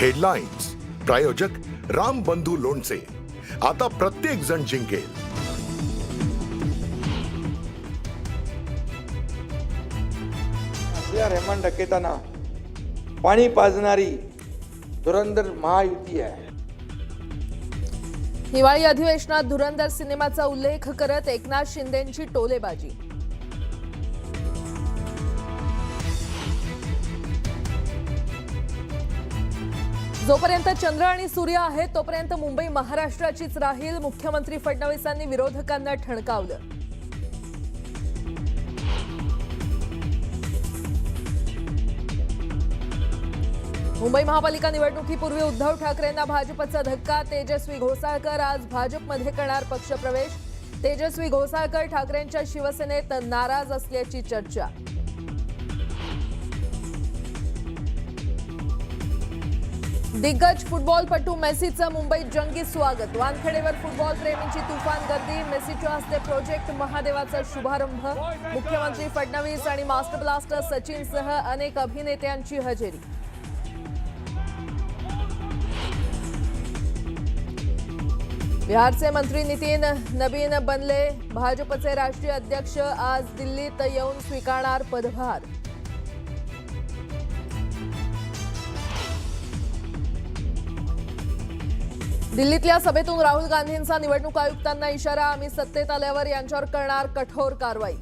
Headlines प्रायोजक राम बंधू लोणचे. आता प्रत्येक जण जिंकेल. असल्या रेहमान डकेतांना पाणी पाजणारी धुरंधर महायुती आहे. हिवाळी अधिवेशनात धुरंधर सिनेमाचा उल्लेख करत एकनाथ शिंदेंची टोलेबाजी. जोपर्यंत चंद्र आणि सूर्य आहे तोपर्यंत मुंबई महाराष्ट्राचीच राहील, मुख्यमंत्री फडणवीसांनी विरोधकांना ठणकावलं. मुंबई महापालिका निवडणुकीपूर्वी उद्धव ठाकरेंना भाजपचा धक्का. तेजस्वी घोसाळकर आज भाजपमध्ये करणार पक्षप्रवेश. तेजस्वी घोसाळकर ठाकरेंच्या शिवसेनेत नाराज असल्याची चर्चा. दिग्गज फुटबॉलपटू मेसीचं मुंबईत जंगी स्वागत. वानखेडेवर फुटबॉल प्रेमींची तुफान गर्दी. मेसीच्या हस्ते प्रोजेक्ट महादेवाचा शुभारंभ. मुख्यमंत्री फडणवीस आणि मास्टर ब्लास्टर सचिनसह अनेक अभिनेत्यांची हजेरी. बिहारचे मंत्री नितीन नबीन बनले भाजपचे राष्ट्रीय अध्यक्ष. आज दिल्लीत येऊन स्वीकारणार पदभार. दिल्लीतल्या सभेतून राहुल गांधींचा निवडणूक आयुक्तांना इशारा. आम्ही सत्तेत आल्यावर यांच्यावर करणार कठोर कारवाई.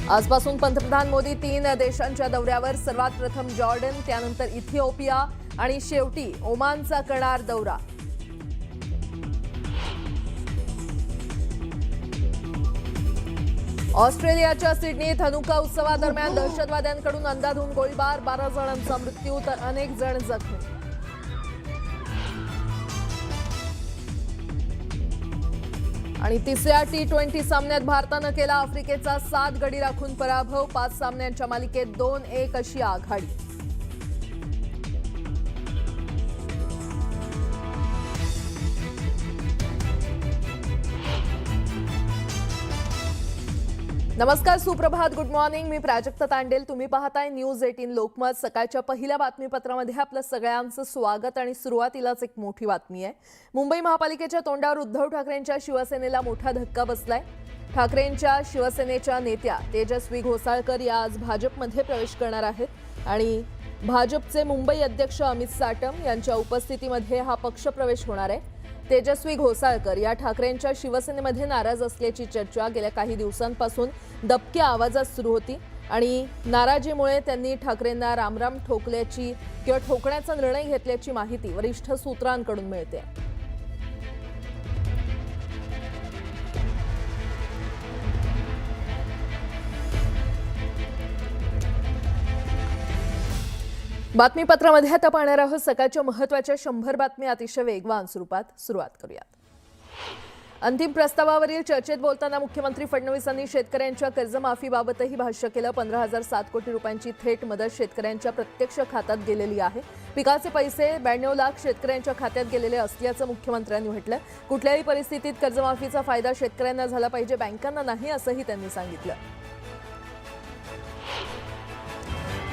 आजपासून पंतप्रधान मोदी 3 देशांच्या दौऱ्यावर. सर्वात प्रथम जॉर्डन, त्यानंतर इथिओपिया आणि शेवटी ओमानचा करणार दौरा. ऑस्ट्रेलियाच्या सिडनीत हनुका उत्सवादरम्यान दहशतवाद्यांकडून अंधाधुंद गोळीबार. 12 जणांचा मृत्यू तर अनेक जण जखमी. आणि तिसऱ्या T20 सामन्यात भारतानं केला आफ्रिकेचा 7 गडी राखून पराभव. 5 सामन्यांच्या मालिकेत 2-1 अशी आघाडी. नमस्कार, सुप्रभात, गुड मॉर्निंग. मी प्राजक्ता तांडेल. तुम्ही पाहताय न्यूज 18 लोकमत. सकाळच्या पहिल्या बातमीपत्रामध्ये आपलं सगळ्यांचं स्वागत. आणि सुरुवातीलाच एक मोठी बातमी आहे. मुंबई महापालिकेच्या तोंडावर उद्धव ठाकरेंच्या शिवसेनेला मोठा धक्का बसलाय. ठाकरेंच्या शिवसेनेच्या नेत्या तेजस्वी घोसाळकर या आज भाजपमध्ये प्रवेश करणार आहेत आणि भाजपचे मुंबई अध्यक्ष अमित साटम यांच्या उपस्थितीमध्ये हा पक्षप्रवेश होणार आहे. तेजस्वी घोसाळकर या ठाकरेंच्या शिवसेनेमध्ये नाराज असल्याची चर्चा गेल्या काही दिवसांपासून दबक्या आवाजात सुरू होती आणि नाराजीमुळे त्यांनी ठाकरेंना रामराम ठोकल्याची किंवा ठोकण्याचा निर्णय घेतल्याची माहिती वरिष्ठ सूत्रांकडून मिळते. बातमीपत्रामध्ये आता पाहणार आहोत सकाळच्या महत्त्वाच्या 100 बातम्या अतिशय वेगवान स्वरूपात. सुरुवात करूयात. अंतिम प्रस्तावावरील चर्चेत बोलताना मुख्यमंत्री फडणवीसांनी शेतकऱ्यांच्या कर्जमाफीबाबतही भाष्य केलं. 15,007 कोटी रुपयांची थेट मदत शेतकऱ्यांच्या प्रत्यक्ष खात्यात गेलेली आहे. पिकाचे पैसे 92 लाख शेतकऱ्यांच्या खात्यात गेलेले असल्याचं मुख्यमंत्र्यांनी म्हटलं. कुठल्याही परिस्थितीत कर्जमाफीचा फायदा शेतकऱ्यांना झाला पाहिजे, बँकांना नाही, असंही त्यांनी सांगितलं.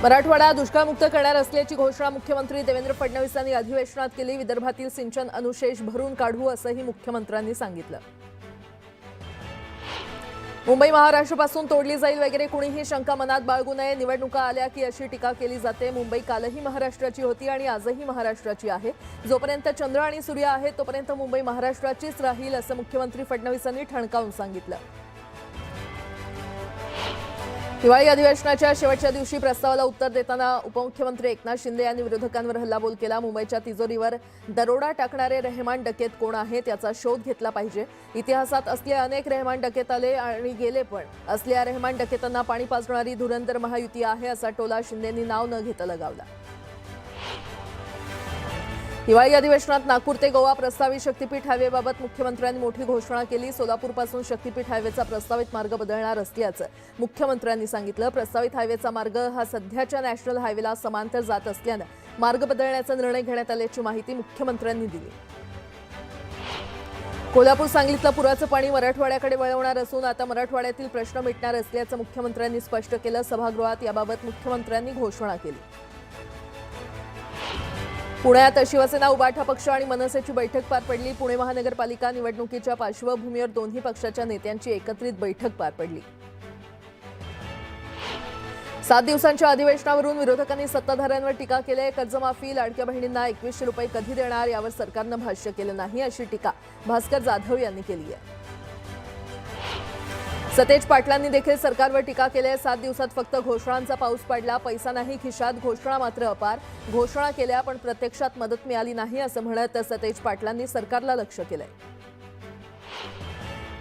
मराठवाडा दुष्काळमुक्त करणार असल्याची घोषणा मुख्यमंत्री देवेंद्र फडणवीसांनी अधिवेशनात केली. विदर्भातील सिंचन अनुशेष भरून काढू असंही मुख्यमंत्र्यांनी सांगितलं. मुंबई महाराष्ट्रापासून तोडली जाईल वगैरे कुणीही शंका मनात बाळगू नये. निवडणुका आल्या की अशी टीका केली जाते. मुंबई कालही महाराष्ट्राची होती आणि आजही महाराष्ट्राची आहे. जोपर्यंत चंद्र आणि सूर्य आहे तोपर्यंत मुंबई महाराष्ट्राचीच राहील असं मुख्यमंत्री फडणवीसांनी ठणकावून सांगितलं. हिवाळी अधिवेशनाच्या शेवटच्या दिवशी प्रस्तावाला उत्तर देताना उपमुख्यमंत्री एकनाथ शिंदे यांनी विरोधकांवर हल्लाबोल केला. मुंबईच्या तिजोरीवर दरोडा टाकणारे रेहमान डकेत कोण आहेत याचा शोध घेतला पाहिजे. इतिहासात असले अनेक रेहमान डकेत आले आणि गेले, पण असल्या रेहमान डकेतांना पाणी पाजणारी धुरंधर महायुती आहे असा टोला शिंदेंनी नाव न घेता लगावला. हिवाळी अधिवेशनात नागपूर ते गोवा प्रस्तावित शक्तीपीठ हायवेबाबत मुख्यमंत्र्यांनी मोठी घोषणा केली. सोलापूरपासून शक्तीपीठ हायवेचा प्रस्तावित मार्ग बदलणार असल्याचं मुख्यमंत्र्यांनी सांगितलं. प्रस्तावित हायवेचा मार्ग हा सध्याच्या नॅशनल हायवेला समांतर जात असल्यानं मार्ग बदलण्याचा निर्णय घेण्यात आल्याची माहिती मुख्यमंत्र्यांनी दिली. कोल्हापूर सांगलीतलं पुराचं पाणी मराठवाड्याकडे वळवणार असून आता मराठवाड्यातील प्रश्न मिटणार असल्याचं मुख्यमंत्र्यांनी स्पष्ट केलं. सभागृहात याबाबत मुख्यमंत्र्यांनी घोषणा केली. पुण्यात शिवसेना उबाठा पक्ष आणि मनसेची बैठक पार पडली. पुणे महानगरपालिका निवडणुकीच्या पार्श्वभूमीवर दोन्ही पक्षाच्या नेत्यांची एकत्रित बैठक पार पडली. 7 दिवसांच्या अधिवेशनावरून विरोधकांनी सत्ताधाऱ्यांवर टीका केली आहे. कर्जमाफी, लाडक्या बहिणींना 2100 रुपये कधी देणार यावर सरकारनं भाष्य केलं नाही, अशी टीका भास्कर जाधव यांनी केली आहे. सतेज पाटलांनी देखील सरकारवर टीका केली आहे. 7 दिवसात फक्त घोषणांचा पाऊस पडला, पैसा नाही खिशात, घोषणा मात्र अपार. घोषणा केल्या पण प्रत्यक्षात मदत मिळाली नाही असं म्हणत सतेज पाटलांनी सरकारला लक्ष्य केलंय.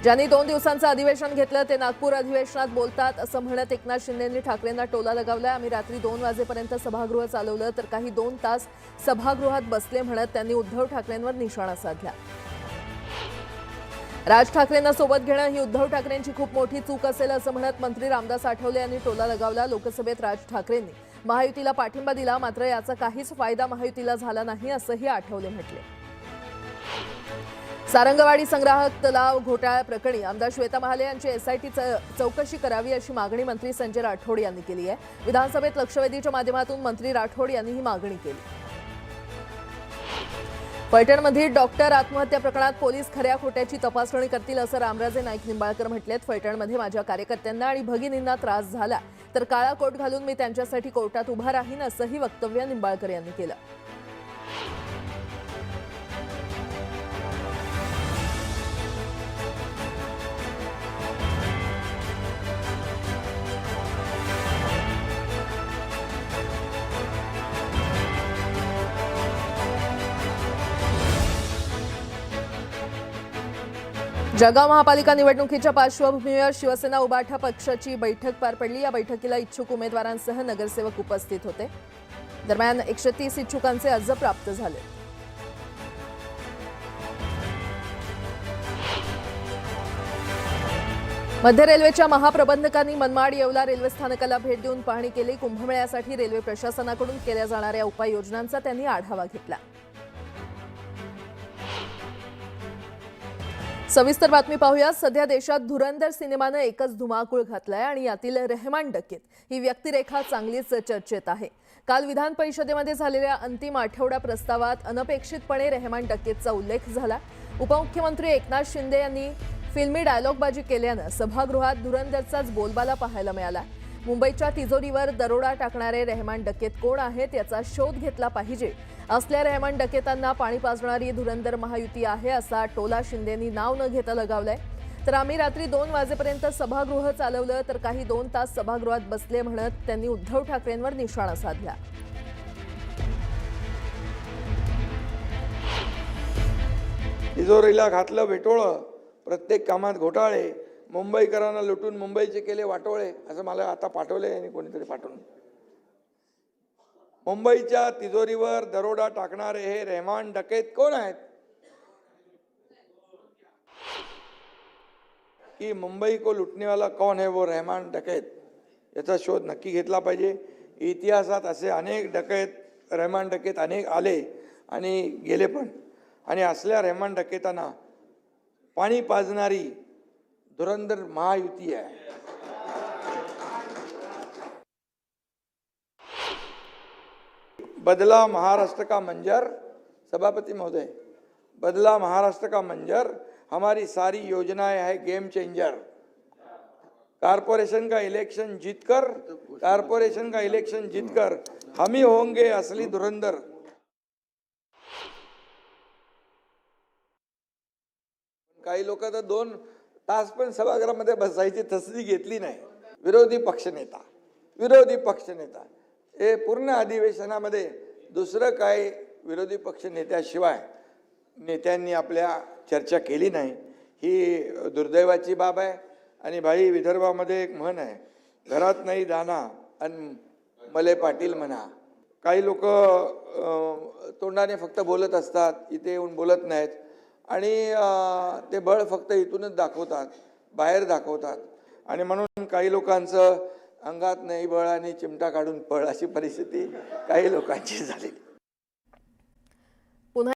ज्यांनी 2 दिवसांचं अधिवेशन घेतलं ते नागपूर अधिवेशनात बोलतात असं म्हणत एकनाथ शिंदेंनी ठाकरेंना टोला लगावलाय. आम्ही रात्री 2 वाजेपर्यंत सभागृह चालवलं तर काही 2 तास सभागृहात बसले म्हणत त्यांनी उद्धव ठाकरेंवर निशाणा साधला. राज ठाकरेंना सोबत घेणं ही उद्धव ठाकरेंची खूप मोठी चूक असेल असं म्हणत मंत्री रामदास आठवले यांनी टोला लगावला. लोकसभेत राज ठाकरेंनी महायुतीला पाठिंबा दिला, मात्र याचा काहीच फायदा महायुतीला झाला नाही असंही आठवले म्हटले. सारंगवाडी संग्राहक तलाव घोटाळा प्रकरणी आमदार श्वेता महाले यांची एसआयटी चौकशी करावी अशी मागणी मंत्री संजय राठोड यांनी केली आहे. विधानसभेत लक्षवेधीच्या माध्यमातून मंत्री राठोड यांनी ही मागणी केली. फलटणमधील डॉक्टर आत्महत्या प्रकरणात पोलीस खऱ्या खोट्याची तपासणी करतील असं रामराजे नाईक निंबाळकर म्हटलेत. फलटणमध्ये माझ्या कार्यकर्त्यांना आणि भगिनींना त्रास झाला तर काळा कोट घालून मी त्यांच्यासाठी कोर्टात उभा राहीन असंही वक्तव्य निंबाळकर यांनी केलं. जळगाव महापालिका निवडणुकीच्या पार्श्वभूमीवर शिवसेना उबाठा पक्षाची बैठक पार पडली. या बैठकीला इच्छुक उमेदवारांसह नगरसेवक उपस्थित होते. दरम्यान 130 इच्छुकांचे अर्ज प्राप्त झाले. मध्य रेल्वेच्या महाप्रबंधकांनी मनमाड येवला रेल्वे स्थानकाला भेट देऊन पाहणी केली. कुंभमेळ्यासाठी रेल्वे प्रशासनाकडून केल्या जाणाऱ्या उपाययोजनांचा त्यांनी आढावा घेतला. सविस्तर बातमी पाहूया. सध्या देशात धुरंधर सिनेमानं एकच धुमाकूळ घातलाय आणि यातील रेहमान डकेत ही व्यक्तिरेखा चांगलीच चर्चेत आहे. काल विधान परिषदेमध्ये झालेल्या अंतिम आठवडा प्रस्तावात अनपेक्षितपणे रेहमान डकेतचा उल्लेख झाला. उपमुख्यमंत्री एकनाथ शिंदे यांनी फिल्मी डायलॉगबाजी केल्यानं सभागृहात धुरंधरचाच बोलबाला पाहायला मिळाला. मुंबईच्या तिजोरीवर दरोडा टाकणारे रेहमान डकेत कोण आहेत याचा शोध घेतला पाहिजे. असल्या रेहमान डकेतांना पाणी पाजणारी धुरंधर महायुती आहे असा टोला शिंदेंनी नाव न घेता लगावलाय. तर आम्ही रात्री 2 वाजेपर्यंत सभागृह चालवलं तर काही 2 तास सभागृहात बसले म्हणत त्यांनी उद्धव ठाकरेंवर निशाणा साधला. तिजोरीला घातलं भेटोळं, प्रत्येक कामात घोटाळे, मुंबईकरांना लुटून मुंबईचे केले वाटोळे असं मला आता पाठवले आणि कोणीतरी पाठवून. मुंबईच्या तिजोरीवर दरोडा टाकणारे हे रेहमान डकेत कोण आहेत की मुंबई को लुटने वाला कौन है वो रेहमान डकैत याचा शोध नक्की घेतला पाहिजे. इतिहासात असे अनेक डकैत रेहमान डकेत अनेक आले आणि गेले पण, आणि असल्या रेहमान डकेतांना पाणी पाजणारी धुरंधर महायुती आहे. बदला महाराष्ट्र का मंजर, सभापति महोदय, बदला महाराष्ट्र का मंजर, हमारी सारी योजनाएं है गेम चेंजर. कारपोरेशन का इलेक्शन जीतकर हम ही होंगे असली धुरंधर. काही लोक तर 2 तास पण सभागृहामध्ये बसायची तसदी घेतली नाही. विरोधी पक्षनेता हे पूर्ण अधिवेशनामध्ये दुसरं काय विरोधी पक्ष नेत्याशिवाय नेत्यांनी आपल्या चर्चा केली नाही. ही दुर्दैवाची बाब आहे. आणि भाई विदर्भामध्ये एक म्हण आहे, घरात नाही दाना आणि मले पाटील म्हणा. काही लोक तोंडाने फक्त बोलत असतात, इथे येऊन बोलत नाहीत आणि ते बळ फक्त इथूनच दाखवतात, बाहेर दाखवतात. आणि म्हणून काही लोकांचं अंगात नाही बळ आणि चिमटा काढून पळ अशी परिस्थिती काही लोकांची झाली.